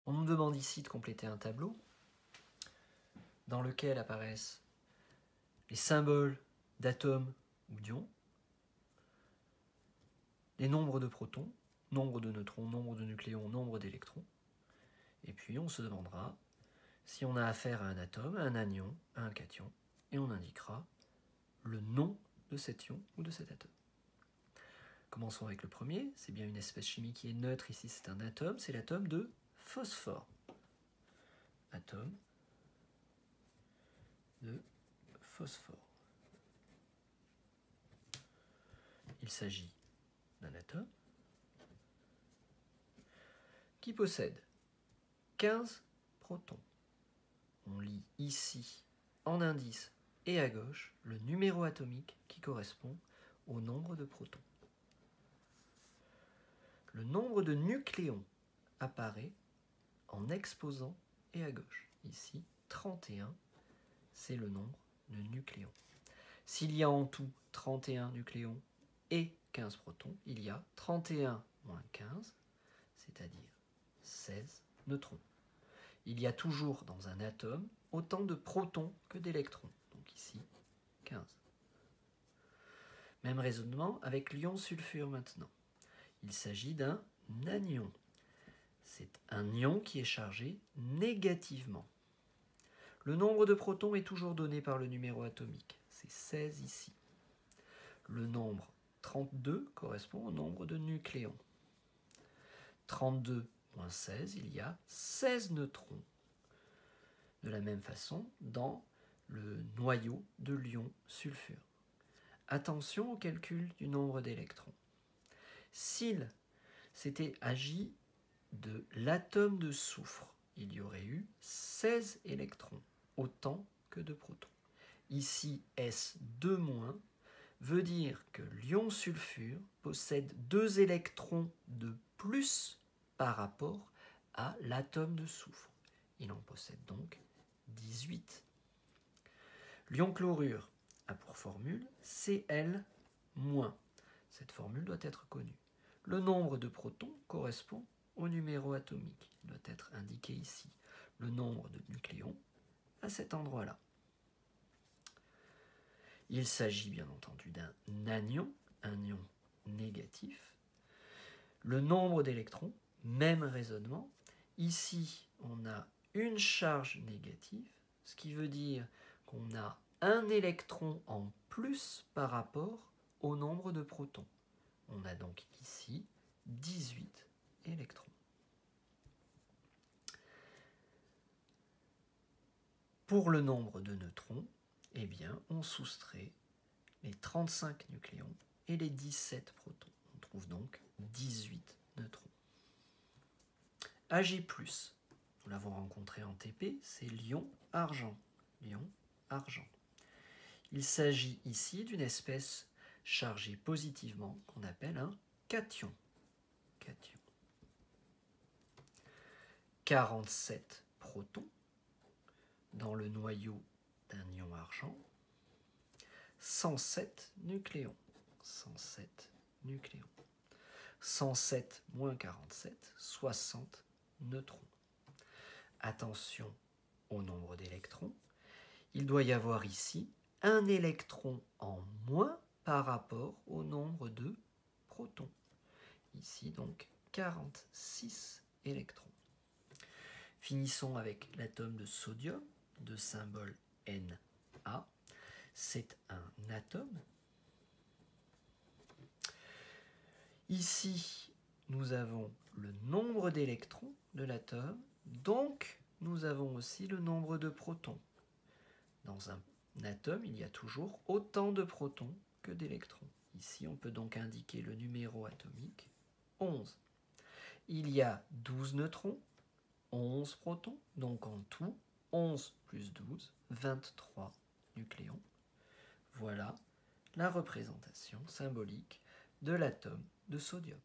On nous demande ici de compléter un tableau dans lequel apparaissent les symboles d'atomes ou d'ions, les nombres de protons, nombre de neutrons, nombre de nucléons, nombre d'électrons. Et puis on se demandera si on a affaire à un atome, à un anion, à un cation, et on indiquera le nom de cet ion ou de cet atome. Commençons avec le premier, c'est bien une espèce chimique qui est neutre, ici c'est un atome, c'est l'atome de phosphore. Atome de phosphore. Il s'agit d'un atome qui possède 15 protons. On lit ici en indice et à gauche le numéro atomique qui correspond au nombre de protons. Le nombre de nucléons apparaît en exposant et à gauche. Ici, 31, c'est le nombre de nucléons. S'il y a en tout 31 nucléons et 15 protons, il y a 31 moins 15, c'est-à-dire 16 neutrons. Il y a toujours dans un atome autant de protons que d'électrons. Donc ici, 15. Même raisonnement avec l'ion sulfure maintenant. Il s'agit d'un anion. C'est un ion qui est chargé négativement. Le nombre de protons est toujours donné par le numéro atomique. C'est 16 ici. Le nombre 32 correspond au nombre de nucléons. 32 moins 16, il y a 16 neutrons. De la même façon, dans le noyau de l'ion sulfure. Attention au calcul du nombre d'électrons. S'il s'était agi de l'atome de soufre, il y aurait eu 16 électrons, autant que de protons. Ici, S2- veut dire que l'ion sulfure possède 2 électrons de plus par rapport à l'atome de soufre. Il en possède donc 18. L'ion chlorure a pour formule Cl-. Cette formule doit être connue. Le nombre de protons correspond au numéro atomique. Il doit être indiqué ici. Le nombre de nucléons à cet endroit-là. Il s'agit bien entendu d'un anion, un ion négatif. Le nombre d'électrons, même raisonnement. Ici, on a une charge négative, ce qui veut dire qu'on a un électron en plus par rapport au nombre de protons. On a donc ici 18 électrons. Pour le nombre de neutrons, eh bien, on soustrait les 35 nucléons et les 17 protons. On trouve donc 18 neutrons. Ag+, nous l'avons rencontré en TP, c'est l'ion-argent. L'ion-argent. Il s'agit ici d'une espèce chargée positivement qu'on appelle un cation. 47 protons dans le noyau d'un ion argent, 107 nucléons. 107 moins 47, 60 neutrons. Attention au nombre d'électrons. Il doit y avoir ici un électron en moins par rapport au nombre de protons. Ici donc 46 électrons. Finissons avec l'atome de sodium, de symbole Na. C'est un atome. Ici, nous avons le nombre d'électrons de l'atome, donc nous avons aussi le nombre de protons. Dans un atome, il y a toujours autant de protons que d'électrons. Ici, on peut donc indiquer le numéro atomique 11. Il y a 12 neutrons, 11 protons, donc en tout, 11 plus 12, 23 nucléons. Voilà la représentation symbolique de l'atome de sodium.